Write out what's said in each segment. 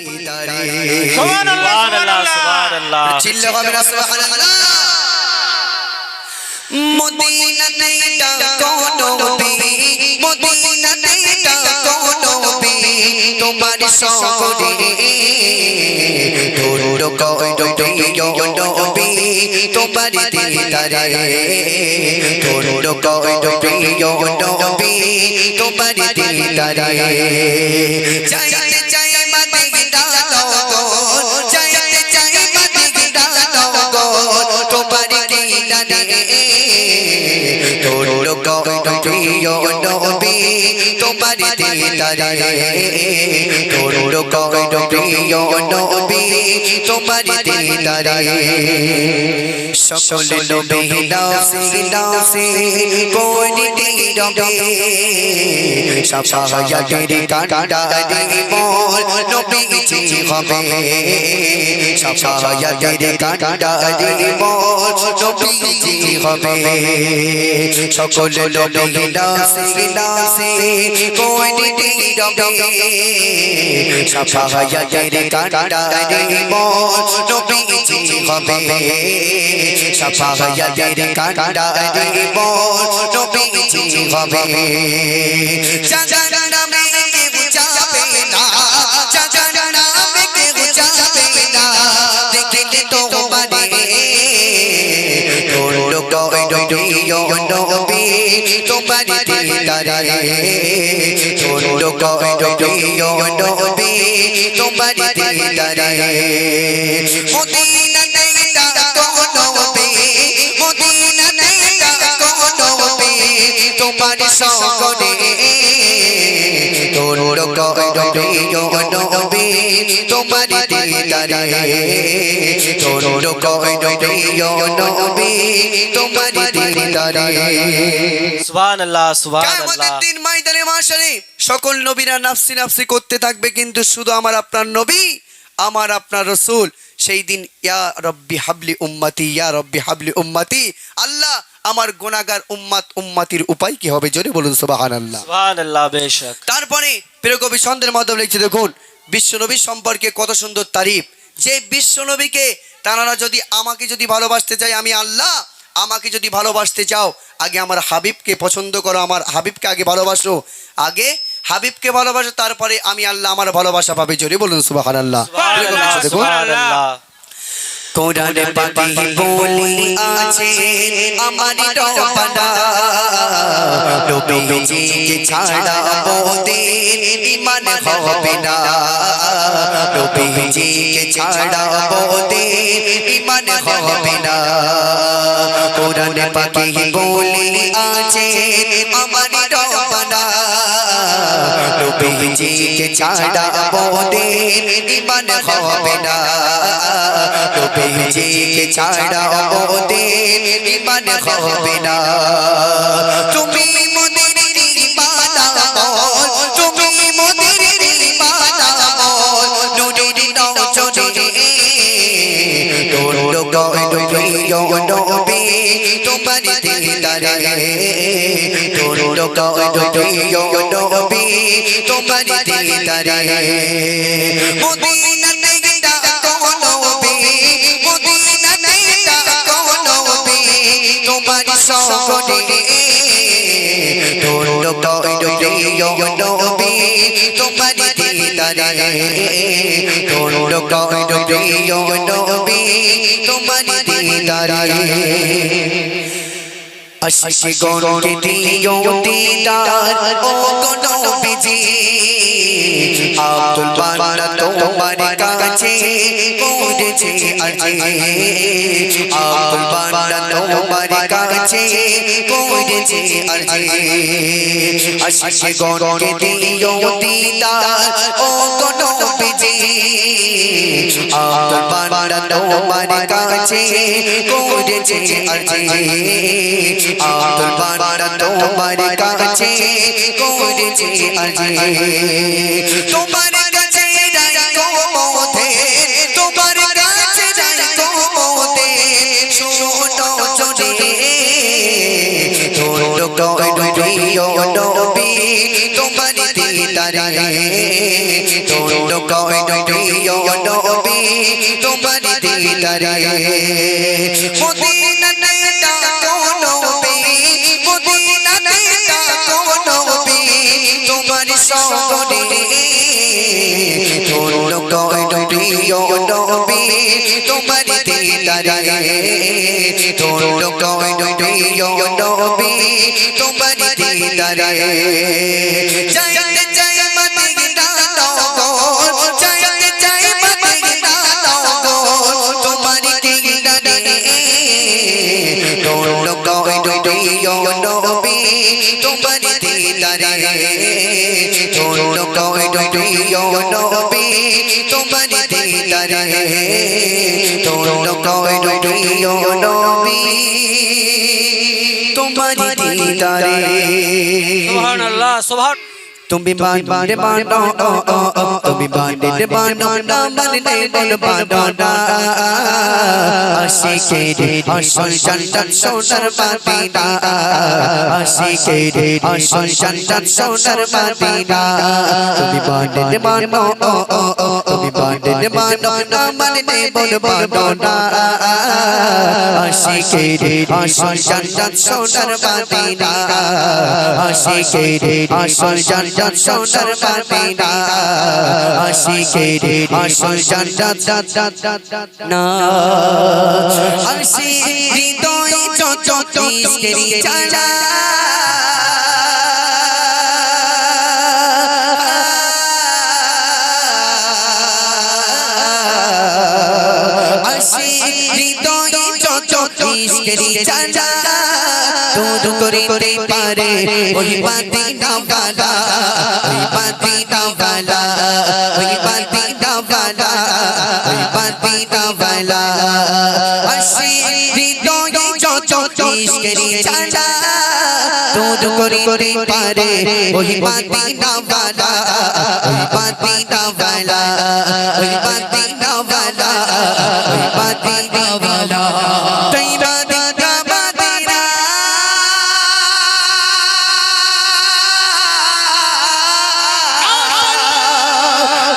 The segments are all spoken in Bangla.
দিদারে সুবহানাল্লাহ সুবহানাল্লাহ চিল্লা হবে না সুবহানাল্লাহ মদিনাতে ডাকো নবী মদিনাতে ডাকো নবী তোমার সগরে ঢোল কয় প্রিয় নবী তোমার দিদারে ঢোল কয় প্রিয় নবী তোমার দিদারে চাইতে চাই মদিনা লগো চাইতে চাই মদিনা লগো তোমার দিদারে ঢোল কয় প্রিয় নবী তোমার দিদারে ঢোল কয় প্রিয় নবী তোমার দিদারে সকল নবী নাসি নাসি কোনিতে রবে সাফায়াতের কান্ডারি মোর নবীজি হবে সাফায়াতের কান্ডারি মোর নবীজি হবে সকল নবী নাসি নাসি কোনিতে রবে সাফায়াতের কান্ডারি মোর নবীজি হবে সাফায়াতের কান্ডারি মোর নবীজি হবে জাগার নামে কেউ যাবে না জাগার নামে কেউ যাবে না দেখলে তোমারে ঢোল কয় প্রিয় নবী তোমার দিদারে ঢোল কয় প্রিয় নবী তোমার দিদারে মদিনাতে ডাকো নবী মদিনাতে ডাকো নবী তোমার সগরে ঢোল কয় প্রিয় নবী তোমার দিদারে ঢোল কয় প্রিয় নবী তোমার দিদারে সুবহানাল্লাহ সুবহানাল্লাহ কিয়ামতের দিন ময়দানে মাশারে সকল নবীরা নাফসি নাফসি করতে থাকবে কিন্তু শুধু আমার আপনার নবী আমার আপনার রাসূল সেই দিন ইয়া রব্বি হাবলি উম্মতি ইয়া রব্বি হাবলি উম্মতি আল্লাহ আমার গুনাহগার উম্মতির উপায় কি হবে জোরে বলুন সুবহানাল্লাহ সুবহানাল্লাহ বেশক তারপরে প্রিয় কবি ছন্দের মাধ্যমে লিখছে দেখুন বিশ্বনবী সম্পর্কে কত সুন্দর তারিফ যে বিশ্বনবীকে তারা যদি আমাকে যদি ভালোবাসতে চায় আমি আল্লাহ আমাকে যদি ভালোবাসতে চাও আগে আমার হাবিবকে পছন্দ করো আমার হাবিবকে আগে ভালোবাসো আগে হাবিবকে ভালোবাসো তারপরে আমি আল্লাহ আমার ভালোবাসা পাবে জোরে বলুন সুবহানাল্লাহ সুবহানাল্লাহ কোরআনে পাকে বলি আছে আমার রব্বানা নবীজিকে ছাড়া মোদের ঈমান হবে না নবীজিকে ছাড়া মোদের ঈমান হবে না কোরআনে পাকে বলি আছে আমার রব্বানা নবীজিকে ছাড়া মোদের ঈমান হবে না নবীজিকে ছাড়া মোদের ঈমান হবে না তুমি মোদের ঈমান আমল তুমি মোদের ঈমান আমল নূরের নজরে ঢোল কয় প্রিয় নবী তোমার দিদারে ঢোল কয় প্রিয় নবী তোমার দিদারে মদিনাতে ডাকো নবী মদিনাতে ডাকো নবী তোমার সগরে ঢোল কয় প্রিয় নবী তোমার দিদারে ঢোল কয় প্রিয় নবী তোমার দিদারে আশিক গণকে দিও দিদার ও নবীজি আব্দুল বান্না তোমার কাছে পৌঁছেছে আজি আব্দুল বান্না তোমার কাছে পৌঁছেছে আজি আশিক গণকে দিও দিদার ও নবীজি আব্দুল বান্না তোমার কাছে পৌঁছেছে আজি আব্দুল বান্না তোমার কাছে পৌঁছেছে আজি তোমার কাছে রাখো মোদের তোমার কাছে রাখো মোদের শোনো জোরে ঢোল কয় প্রিয় নবী তোমার দিদারে ঢোল কয় প্রিয় প্রিয় নবী তোমার দিদারে মদিনাতে ডাকো নবী মদিনাতে ডাকো নবী তোমার সঙ্গে ধন্য কইল প্রিয় নবী তোমার দিদারে ধন্য কইল প্রিয় নবী তোমার দিদারে জয়তে জয় মদিনা নগর জয়তে জয় মদিনা নগর তোমার দিদারে ধন্য কইল প্রিয় নবী তোমার দিদারে ধন্য কইল প্রিয় নবী তোমার দিদারে ধন্য কইল প্রিয় নবী তোমার দিদারে সুবহানাল্লাহ সুবহান তুমি বান্দে বানো তুমি বান্দে বানো না মানে বল বানো না আশিকে রে আসল জান্নাত সোনার মদিনা আশিকে রে আসল জান্নাত সোনার মদিনা তুমি বান্দে বানো তুমি বান্দে বানো না মানে বল বানো না আশিকে রে আসল জান্নাত সোনার মদিনা আশিকে রে আসল জান্নাত সোনার মদিনা আশিকে রে আসল জান্নাত না আশিক হৃদয়ে যত ইশকের জ্বালা আশিক হৃদয়ে যত ইশকের জ্বালা দূর করিতে পারে ওই মদিনা ওয়ালা ওই মদিনা ওয়ালা ওই মদিনা ওয়ালা ওই মদিনা ওয়ালা আশিক হৃদয়ে যত ইশকের জ্বালা দূর করিতে পারে ওই মদিনা ওয়ালা ওই মদিনা ওয়ালা ওই মদিনা ওয়ালা ওই মদিনা ওয়ালা তৈবা দিনা মদিনা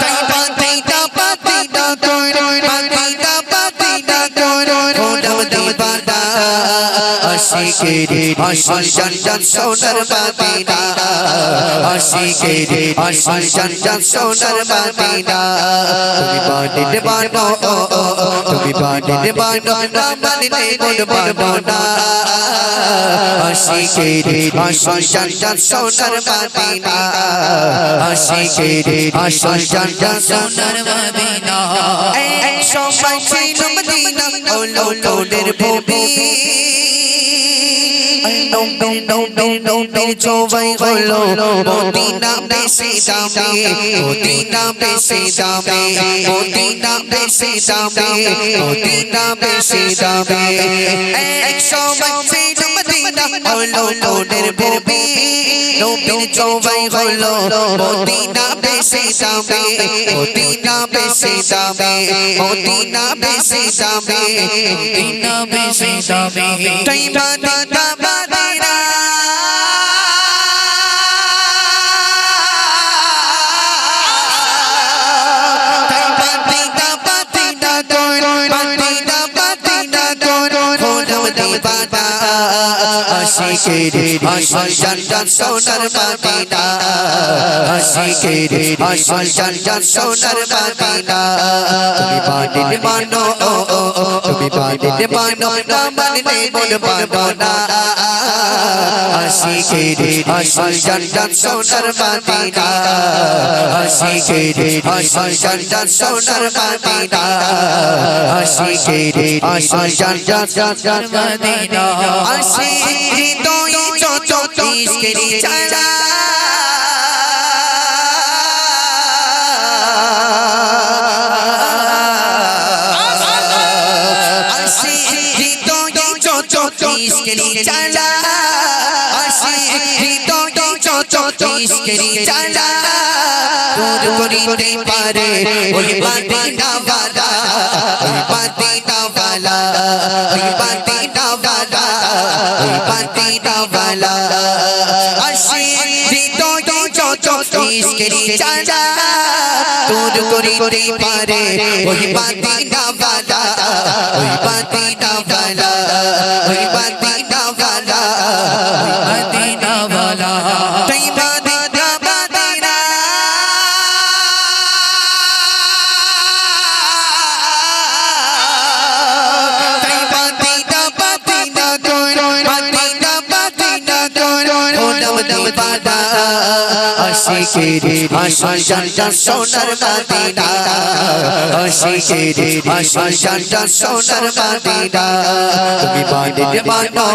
তৈবা দিনা মদিনা মদিনা মদিনা খোদা দিবানা আশিকে রে আসল জান্নাত সোনার মদিনা আশিকে রে আসল জান্নাত সোনার মদিনা তুমি বান্দে বানো তুমি বান্দে বানো না মানে বল বানো না আশিকে রে আসল জান্নাত সোনার মদিনা আশিকে রে আসল জান্নাত সোনার মদিনা এক সময় ছিল মদিনা হলো লোনের ভূমি নবীর জবাই হলো মদিনা বেশি দামি মদিনা বেশি দামি মদিনা বেশি দামি মদিনা বেশি দামি এক সময় ছিল মদিনা হলো লোনের ভূমি নবীর জবাই হলো মদিনা বেশি দামি মদিনা বেশি দামি মদিনা বেশি দামি মদিনা বেশি দামি তাই মদিনা মদিনা তাই মদিনা মদিনা কোন মদিনা মদিনা কোন খোদা দিবানা আশিকে রে আসল জান্নাত সোনার মদিনা আশিকে রে আসল জান্নাত সোনার মদিনা তুমি বান্দে বানো তুমি বান্দে বানো না মানে বল বানো না আশিকে রে আসল জান্নাত সোনার মদিনা আশিকে রে আসল জান্নাত সোনার মদিনা আশিকে রে আসল জান্নাত মদিনা আশিক হৃদয়ে যত ইশকের জ্বালা আশিক হৃদয়ে যত ইশকের জ্বালা আশিক হৃদয়ে যত ইশকের জ্বালা দূর করিতে পারে ওই মদিনা ওয়ালা ওই মদিনা ওয়ালা ওই মদিনা ওয়ালা ওই মদিনা ওয়ালা আশিক হৃদয়ে যত ইশকের চাঁদা দূর করিতে পারে ওই মদিনা ওয়ালা ওই মদিনা ওয়ালা ওই মদিনা ওয়ালা ওই মদিনা ওয়ালা তুই মদিনা মদিনা তুই মদিনা মদিনা তোর মদিনা মদিনা তোর ওলাম দিবানা আশিকের আশা জানটা সোনার মদিনা আশিকের আশা জানটা সোনার মদিনা তুমি বাঁধে মানো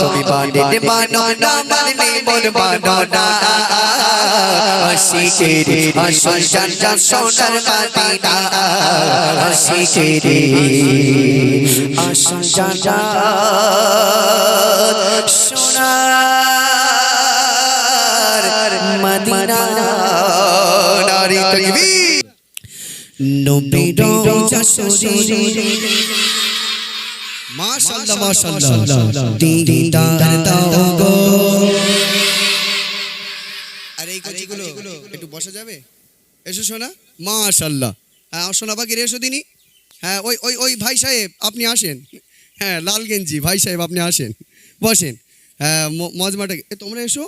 তুমি বাঁধে মানো না মানলে মোর মানো না আশিকের আশা জানটা সোনার মদিনা আশিকের আশা জানটা সোনার মদিনা নারী তাকবীর নবীর জাসরে মাশাআল্লাহ মাশাআল্লাহ দিদার দাও গো আরে এই কচিগুলো একটু বসা যাবে এসো শোনা মাশাআল্লাহ হ্যাঁ শোনা বাকি এসো দিনি হ্যাঁ ওই ওই ওই ভাই সাহেব আপনি আসেন হ্যাঁ লাল গেঞ্জি ভাই সাহেব আপনি আসেন বসেন হ্যাঁ মজমাটা তোমরা এসো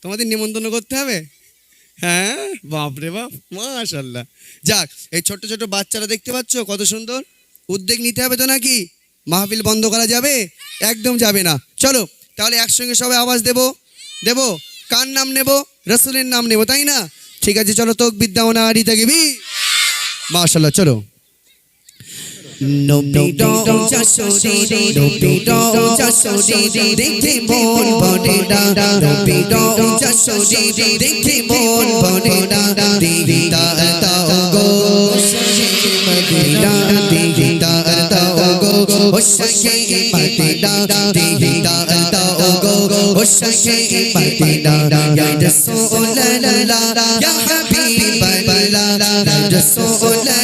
তোমাদের নিমন্ত্রণ করতে হবে হ্যাঁ বাপরে বাপ মাশাআল্লাহ যাক এই ছোট ছোট বাচ্চারা দেখতে পাচ্ছ কত সুন্দর উদ্যোগ নিতে হবে তো নাকি মাহফিল বন্ধ করা যাবে একদম যাবে না চলো তাহলে একসঙ্গে সবাই আওয়াজ দেব দেব কার নাম নেব রাসূলের নাম নেব তাই না ঠিক আছে চলো তাকবীর দাও না আরি তাকবীর মাশাআল্লাহ চলো নবীর জাসরে নবীর জাসরে দেখে মন ভরে না নবীর জাসরে দেখে মন ভরে না দিদার দাও গো মদিনা দিদার দাও গো ও সখী মদিনা দিদার দাও গো ও সখী মদিনা ইয়া রাসূলুল্লাহ ইয়া হাবিবাল্লাহ ইয়া রাসূলুল্লাহ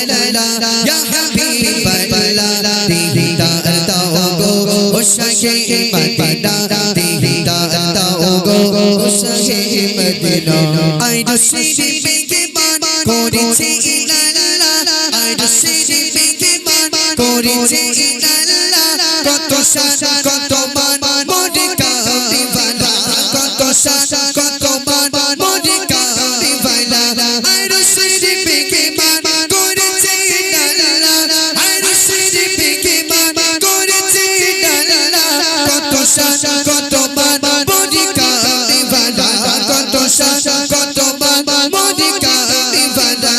ইয়া হাবিবাল্লাহ দিদার দাও গো ও সখী মদিনা দিদার দাও গো ও সখী মদিনা আই রশিদি বেগে মান করেছে ইলাল্লাহ আই রশিদি বেগে মান করেছে ইলাল্লাহ কত শান কত মান মোরে কাদিবালা কত শান কত মান মোরে কাদিবালা আই রশিদি বেগে মান করেছে ইলাল্লাহ আই রশিদি বেগে মান করেছে ইলাল্লাহ কত শান কত মান মোরে কাদিবালা কত শান কত মান মোরে কাদিবালা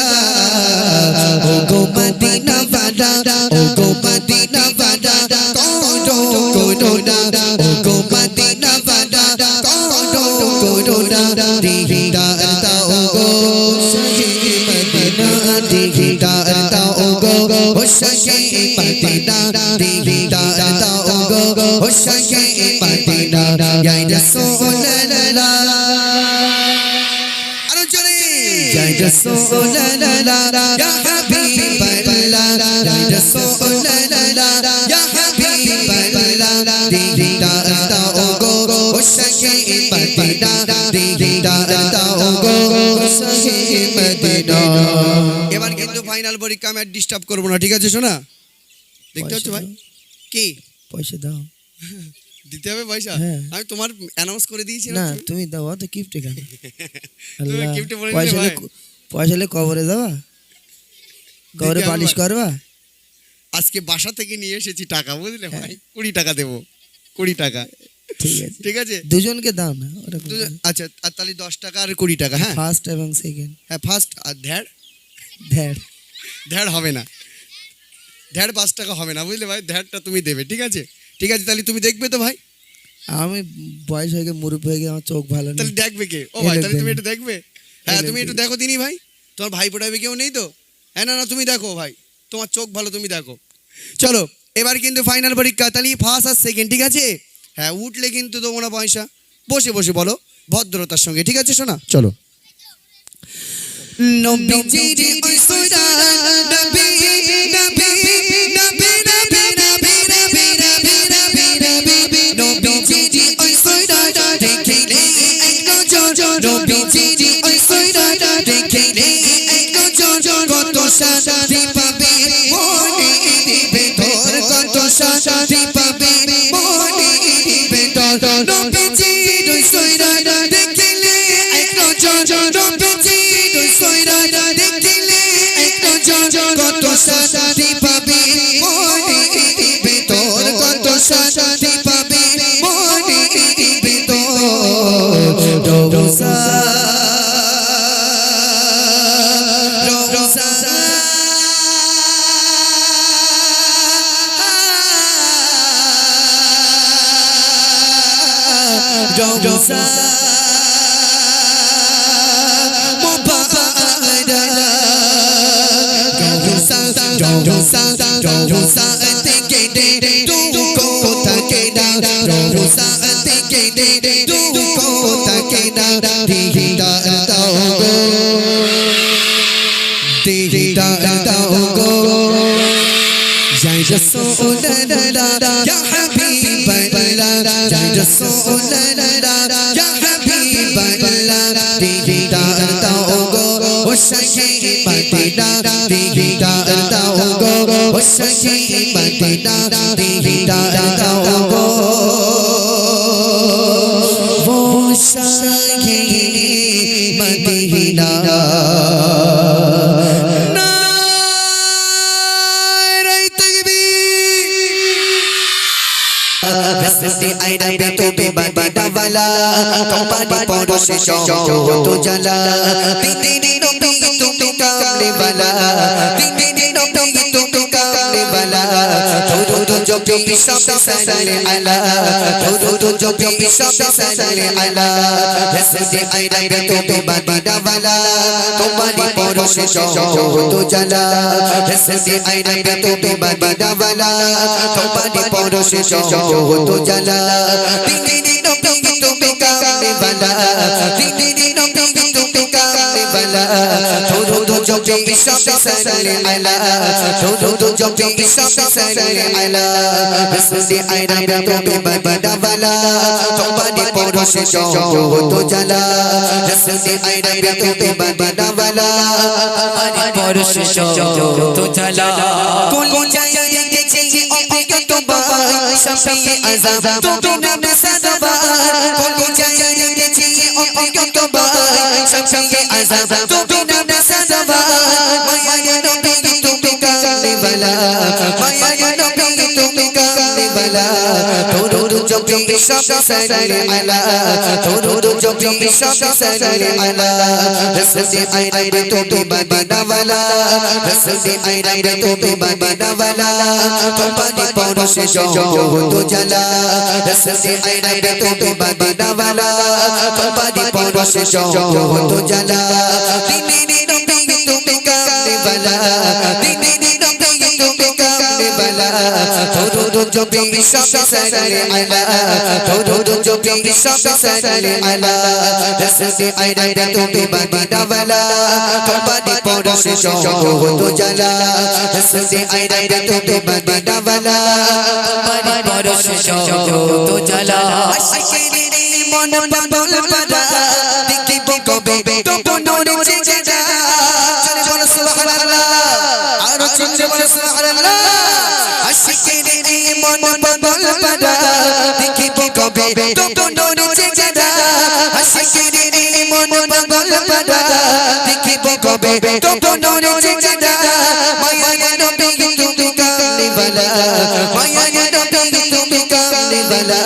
ও গো মদিনা ওয়ালা ও গো মদিনা ওয়ালা কোডো কোডো ও গো মদিনা ওয়ালা কোডো কোডো দিদার দাও গো সখী মদিনা দিদার দাও গো ও সখী মদিনা দিদার দাও গো ও সখী মদিনা ইয়া রাসূলুল্লাহ আরো জোরে ইয়া রাসূলুল্লাহ ইয়া হাবিবাল্লাহ ইয়া রাসূলুল্লাহ ইয়া হাবিবাল্লাহ দিদার দাও গো ও সখী মদিনা দিদার দাও গো ও সখী মদিনা এবার কিন্তু ফাইনাল পরীক্ষা আমি আর ডিস্টার্ব করব না ঠিক আছে শোনা দেখতে হচ্ছে ভাই কি পয়সা দাও দিতে হবে পয়সা হ্যাঁ। আমি তোমার অ্যানাউন্স করে দিয়েছি না তুমি দাও তো গিফট কেন তুমি আল্লাহ gift বলে পয়সা দিলে লে পয়সা লে কবরে দেবা কবরে দিতে হবে পালিশ ভাই। করবা আজকে বাসা থেকে নিয়ে এসেছি টাকা বুঝলে ভাই 20 টাকা দেবো 20 টাকা ঠিক আছে ঠিক আছে দুজনকে দাও না ওরকম আচ্ছা আর তাহলে 10 টাকা আর 20 টাকা হ্যাঁ ফার্স্ট এবং সেকেন্ড হ্যাঁ ফার্স্ট আর ধ্যাড় ধ্যার ধ্যাড় হবে না ধ্যাড় 5 টাকা হবে না বুঝলে ভাই ধ্যাড়টা তুমি দেবে ঠিক আছে তাহলে তুমি দেখবে তো ভাই আমি বয়স হয়ে গিয়ে মুরব্বী হয়ে গিয়ে আমার চোখ ভালো নেই তাহলে দেখবে কে ও এই ভাই লোক তাহলে তুমি দেখবে। একটু দেখবে হ্যাঁ এই তুমি লোক একটু দেখো দিনই ভাই তোমার ভাই পড়াবে কেউ নেই তো হ্যাঁ না তুমি দেখো ভাই তোমার চোখ ভালো তুমি দেখো চলো এবার কিন্তু ফাইনাল পরীক্ষা তাহলে ফার্স্ট আর সেকেন্ড ঠিক আছে হ্যাঁ উঠলে কিন্তু দেবো না পয়সা বসে বসে বলো ভদ্রতার সঙ্গে ঠিক আছে শোনা চলো নবীজির ঐশ্বরা নবী নবী নবী নবী নবী নবী নবী নবী নবীজির ঐশ্বরা দেখিলে এক নজর নবীজির কত শান্তি পাবে মনের ভেতর, কত শান্তি পাবে মনের ভেতর। নবীজির সৈরাত দেখিলে এক নজর, নবীজির সৈরাত দেখিলে এক নজর, কত শান্তি পাবে মনের ভেতর, কত শান্তি পাবে মনের ভেতর। রোজা রোজা রোজা রোজা থেকে দে তুমকো থাকে না, রোজা থেকে দে তুমকো থাকে না। দিদার দাও গো, দিদার দাও গো ya Rasulullah ya Habiballah, ya Rasulullah ya Habiballah, didar dao go o shahi Madina, didar dao go o shahi Madina, didar dao go o shahi Madina। हंसते आईना पे तो बेबादा वाला कंपानी पौड़ों से शौक तो जला, तीन दिनों पे तुम कामने वाला, तीन दिनों पे तुम कामने वाला। थोड़ो जो भी सब सल्ले अला, थोड़ो जो भी सब सल्ले अला। हंसते आईना पे तो बेबादा वाला कंपानी पौड़ों से शौक तो जला, हंसते आईना पे तो बेबादा वाला कंपानी पौड़ों से शौक तो जला। तीन दिनों पे तुम कामने वाला, तीन दिनों पे तुम कामने वाला। थोड़ो जो भी सब सल्ले अला, थोड़ो जो भी सब सल्ले अला। हंसते आईना पे तो बेबादा वाला कंपानी पौड़ों से शौक तो जला, हंसते आईना पे तो बेबादा वाला कंपानी पौड़ों से शौक तो जला। कौन जाए देखिए ओ तो बाय शफी अज़ब तो बिना सदबा, कौन जाए देखिए ओ तो बाय शफी अज़ब तो बिना सदबा। माया नबी तुम कामने वाला, माया नबी तुम कामने वाला। थोड़ो जो भी सब सल्ले अला, थोड़ो जो भी सब सल्ले अला। हंसते आईना पे तो बेबादा वाला, हंसते आईना पे तो बेबादा वाला कंपानी पौड़ों से शौक तो जला, हंसते आईना पे तो बेबादा वाला कंपानी पौड़ों से शौक तो जला। तीन दिनों पे तुम कामने वाला, तीन दिनों पे तुम कामने वाला। थोड़ो जो भी सब सल्ले अला, थोड़ो जो भी सब सल्ले अला। हंसते आईना पे तो बेबादा वाला कंपानी पौड़ों से शौक तो जला, हंसते आईना पे तो बेबादा वाला कंपानी पौड़ों से शौक तो जला। आशिकीनी मन पागल पड़ा देखी कबे तो बनोरे जगा, चले बोलो सुभान अल्लाह, आरो चले बोलो सुभान अल्लाह। आशिकीनी मन पागल पड़ा देखी कबे तो बनोरे जगा, आशिकीनी मन पागल पड़ा देखी कबे तो बनोरे जगा। माया नबी तुम कामने वाला, माया नबी तुम कामने वाला।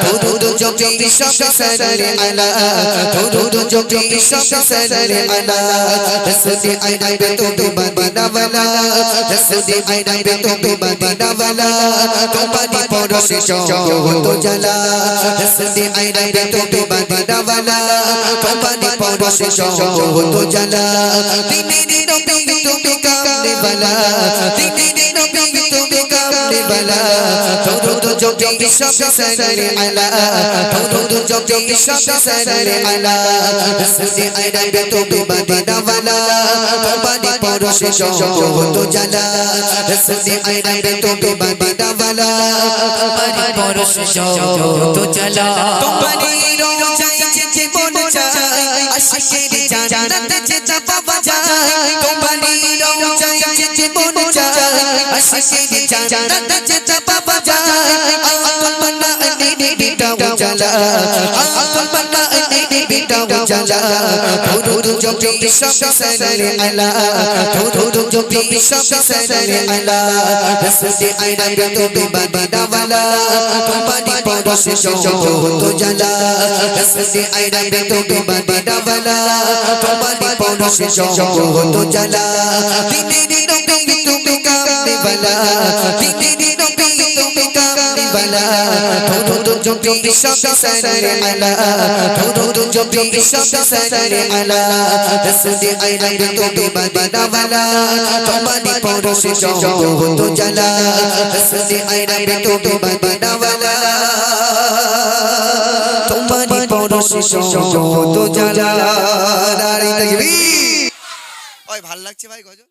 थोड़ो जो भी सब सल्ले अला, थोड़ो जो भी सब सल्ले अला। हंसते आईना पे तो बेबादा वाला, हंसते आईना पे तो बेबादा वाला कंपानी पौड़ों से शौक तो जला, हंसते आईना पे तो बेबादा वाला कंपानी पौड़ों से शौक तो जला। तीन दिनों पे तुम कामने वाला, तीन दिनों पे तुम कामने वाला दुरूद जो भी सब सल्ले अला दुरूद जो भी सब सल्ले अला रसूल अरब तो मदीना वाला तुम्हारी परोस जो तो जला रसूल अरब तो मदीना वाला तुम्हारी परोस जो तो जला तुम्हारी रोज़ाए জীবন চাই আশিকের জান্নাত যেতে পাওয়া যায় তোমারই রওজায় জীবন চাই আশিকের জান্নাত যেতে পাওয়া যায় আল্লাহ আল্লাহ বেটাও জালা আল্লাহ আল্লাহ বেটাও জালা দুরুদ জপি সব সাল্লে আলা দুরুদ জপি সব সাল্লে আলা রাসূল আরব তো মদিনা ওয়ালা তোমারই পরশে তো জালা রাসূল আরব তো মদিনা ওয়ালা তোমারই পরশে তো জালা দিনের নবী তুমি কামনে ওয়ালা দিনের নবী তুমি কামনে ওয়ালা দুরুদ জপি সব সাল্লে আলা দুরুদ জপি সব সাল্লে আলা রাসূল আরব তো মদিনা ওয়ালা তোমারই পরশে তো জালা রাসূল আরব তো মদিনা ওয়ালা তোমারই পরশে তো জালা। নারী তাকবীর। ওই ভাল লাগছে ভাই গজল।